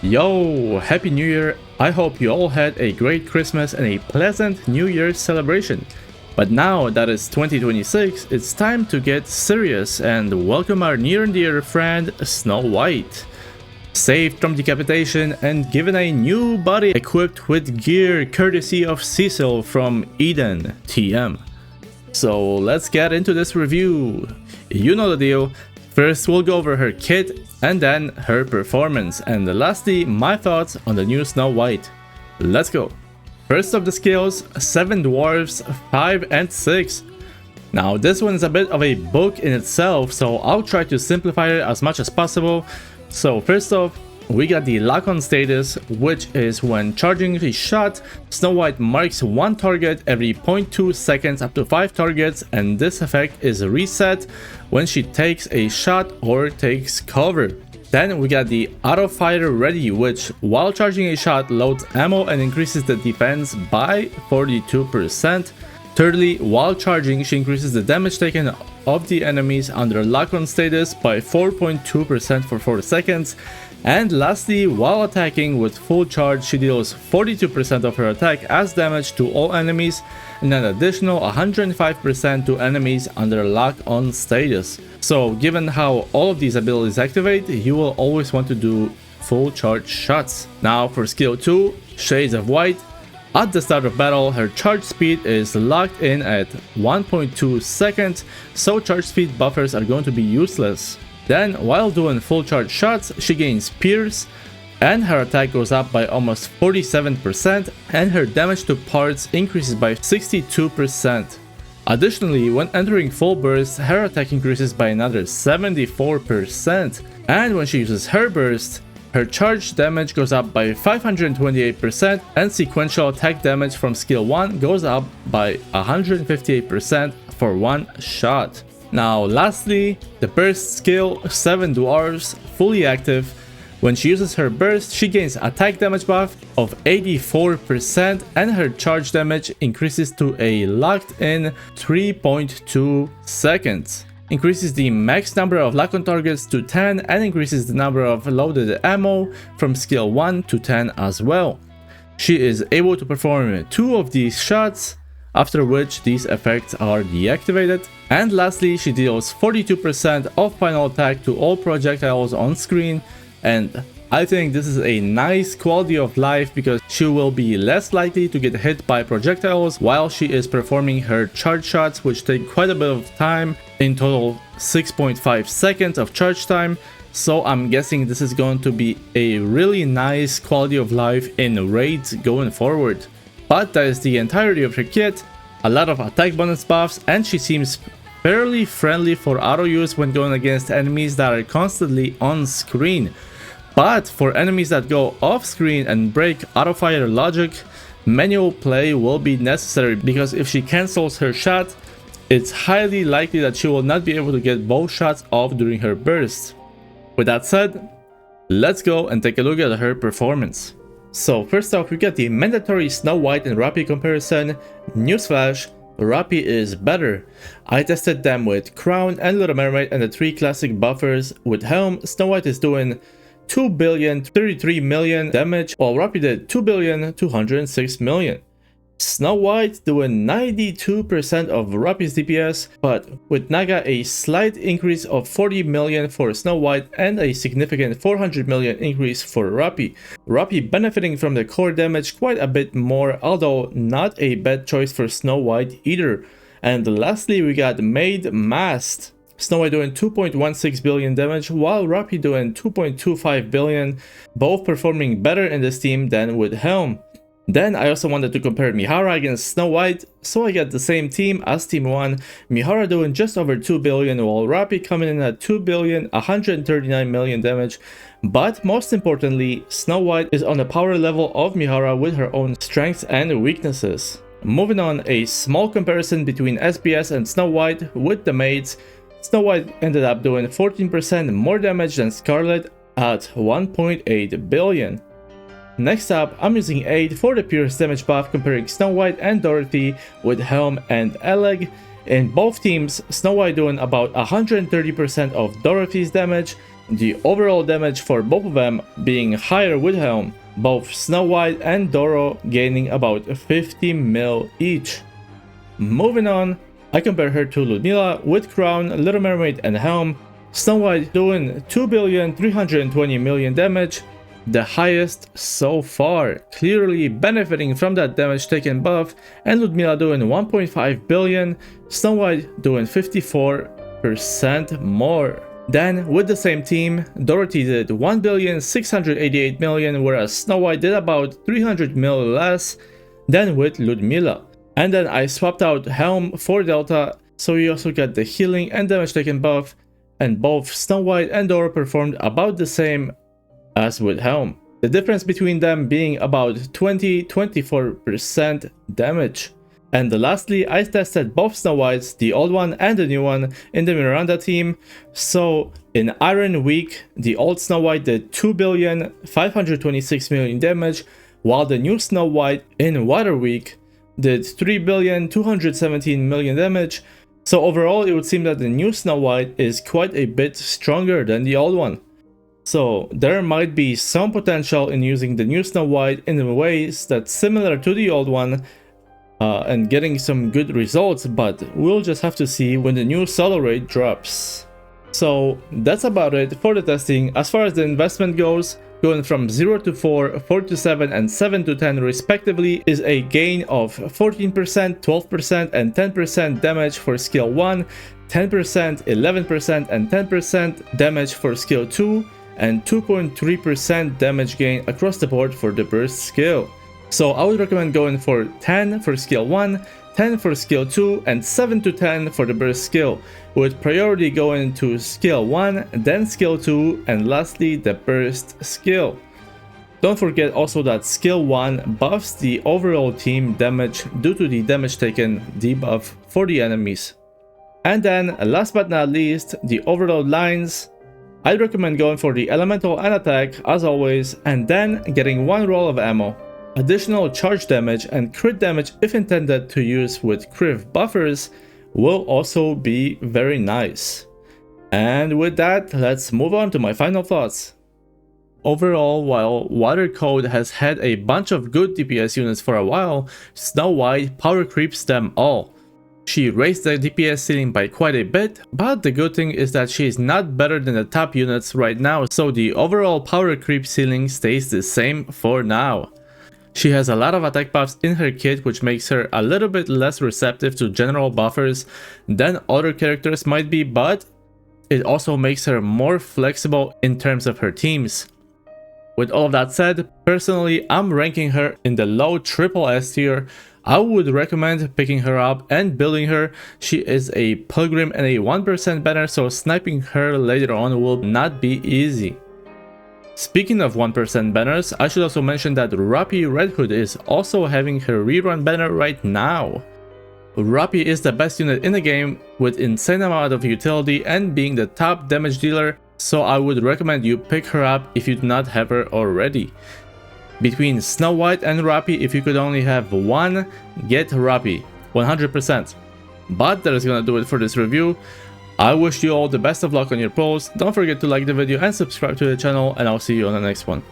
Yo, Happy New Year! I hope you all had a great Christmas and a pleasant New Year's celebration. But now that it's 2026, it's time to get serious and welcome our near and dear friend Snow White. Saved from decapitation and given a new body equipped with gear courtesy of Cecil from Eden TM. So let's get into this review. You know the deal. First we'll go over her kit and then her performance, and lastly my thoughts on the new Snow White. Let's go. First of the skills, 7 dwarves, 5 and 6. Now this one is a bit of a book in itself, so I'll try to simplify it as much as possible. So first off, we got the lock-on status, which is when charging a shot, Snow White marks one target every 0.2 seconds up to 5 targets, and this effect is reset when she takes a shot or takes cover. Then we got the auto fire ready, which while charging a shot loads ammo and increases the defense by 42%. Thirdly, while charging, she increases the damage taken of the enemies under lock-on status by 4.2% for 4 seconds. And lastly, while attacking with full charge, she deals 42% of her attack as damage to all enemies and an additional 105% to enemies under lock-on status. So given how all of these abilities activate, you will always want to do full charge shots. Now for skill 2, Shades of White. At the start of battle, her charge speed is locked in at 1.2 seconds, so charge speed buffers are going to be useless. Then, while doing full charge shots, she gains Pierce, and her attack goes up by almost 47%, and her damage to parts increases by 62%. Additionally, when entering full burst, her attack increases by another 74%, and when she uses her burst, her charge damage goes up by 528%, and sequential attack damage from skill 1 goes up by 158% for one shot. Now lastly, the burst skill, 7 dwarves, fully active. When she uses her burst, she gains attack damage buff of 84% and her charge damage increases to a locked in 3.2 seconds. Increases the max number of lock-on targets to 10 and increases the number of loaded ammo from skill 1 to 10 as well. She is able to perform 2 of these shots, after which these effects are deactivated. And lastly, she deals 42% of final attack to all projectiles on screen, and I think this is a nice quality of life because she will be less likely to get hit by projectiles while she is performing her charge shots, which take quite a bit of time, in total 6.5 seconds of charge time. So I'm guessing this is going to be a really nice quality of life in raids going forward. But that is the entirety of her kit, a lot of attack bonus buffs, and she seems fairly friendly for auto use when going against enemies that are constantly on screen. But for enemies that go off screen and break auto fire logic, manual play will be necessary, because if she cancels her shot, it's highly likely that she will not be able to get both shots off during her burst. With that said, let's go and take a look at her performance. So first off, we got the mandatory Snow White and Rappy comparison. Newsflash, Rappy is better. I tested them with Crown and Little Mermaid and the 3 classic buffers. With Helm, Snow White is doing 2,033,000,000 damage, while Rappy did 2,206,000,000. Snow White doing 92% of Rappy's DPS, but with Naga a slight increase of 40 million for Snow White and a significant 400 million increase for Rappy. Rappy benefiting from the core damage quite a bit more, although not a bad choice for Snow White either. And lastly, we got Maid Masked. Snow White doing 2.16 billion damage, while Rappy doing 2.25 billion, both performing better in this team than with Helm. Then I also wanted to compare Mihara against Snow White, so I got the same team as Team 1, Mihara doing just over 2 billion, while Rappy coming in at 2,139,000,000 damage. But most importantly, Snow White is on the power level of Mihara with her own strengths and weaknesses. Moving on, a small comparison between SBS and Snow White with the maids. Snow White ended up doing 14% more damage than Scarlet at 1.8 billion. Next up, I'm using 8 for the purest damage buff, comparing Snow White and Dorothy with Helm and Eleg. In both teams, Snow White doing about 130% of Dorothy's damage, The overall damage for both of them being higher with Helm, both Snow White and Doro gaining about 50 mil each. Moving on, I compare her to Ludmilla with Crown, Little Mermaid and Helm. Snow White doing 2,320,000,000 damage, the highest so far, clearly benefiting from that damage taken buff, and Ludmilla doing 1.5 billion, Snow White doing 54% more. Then, with the same team, Dorothy did 1,688,000,000, whereas Snow White did about 300 mil less than with Ludmilla. And then I swapped out Helm for Delta, so you also get the healing and damage taken buff, and both Snow White and Doro performed about the same as with Helm. The difference between them being about 20-24% damage. And lastly, I tested both Snow Whites, the old one and the new one, in the Miranda team. So in Iron Week, the old Snow White did 2,526,000,000 damage, while the new Snow White in Water Week did 3,217,000,000 damage. So overall, it would seem that the new Snow White is quite a bit stronger than the old one. So there might be some potential in using the new Snow White in ways that's similar to the old one, and getting some good results, but we'll just have to see when the new solo raid drops. So that's about it for the testing. As far as the investment goes, going from 0 to 4, 4 to 7 and 7 to 10 respectively is a gain of 14%, 12% and 10% damage for skill 1, 10%, 11% and 10% damage for skill 2, and 2.3% damage gain across the board for the burst skill. So I would recommend going for 10 for skill 1, 10 for skill 2 and 7 to 10 for the burst skill, with priority going to skill 1, then skill 2 and lastly the burst skill. Don't forget also that skill 1 buffs the overall team damage due to the damage taken debuff for the enemies. And then last but not least, the overload lines. I'd recommend going for the elemental and attack as always, and then getting one roll of ammo. Additional charge damage and crit damage if intended to use with crit buffers will also be very nice. And with that, let's move on to my final thoughts. Overall, while Water Code has had a bunch of good DPS units for a while, Snow White power creeps them all. She raised the DPS ceiling by quite a bit, but the good thing is that she is not better than the top units right now, so the overall power creep ceiling stays the same for now. She has a lot of attack buffs in her kit, which makes her a little bit less receptive to general buffers than other characters might be, but it also makes her more flexible in terms of her teams. With all of that said, personally I'm ranking her in the low triple S tier. I would recommend picking her up and building her. She is a pilgrim and a 1% banner, so sniping her later on will not be easy. Speaking of 1% banners, I should also mention that Rapi Red Hood is also having her rerun banner right now. Rapi is the best unit in the game with insane amount of utility and being the top damage dealer, so I would recommend you pick her up if you do not have her already. Between Snow White and Rapi, if you could only have one, get Rapi, 100%. But that is gonna do it for this review. I wish you all the best of luck on your pulls. Don't forget to like the video and subscribe to the channel, and I'll see you on the next one.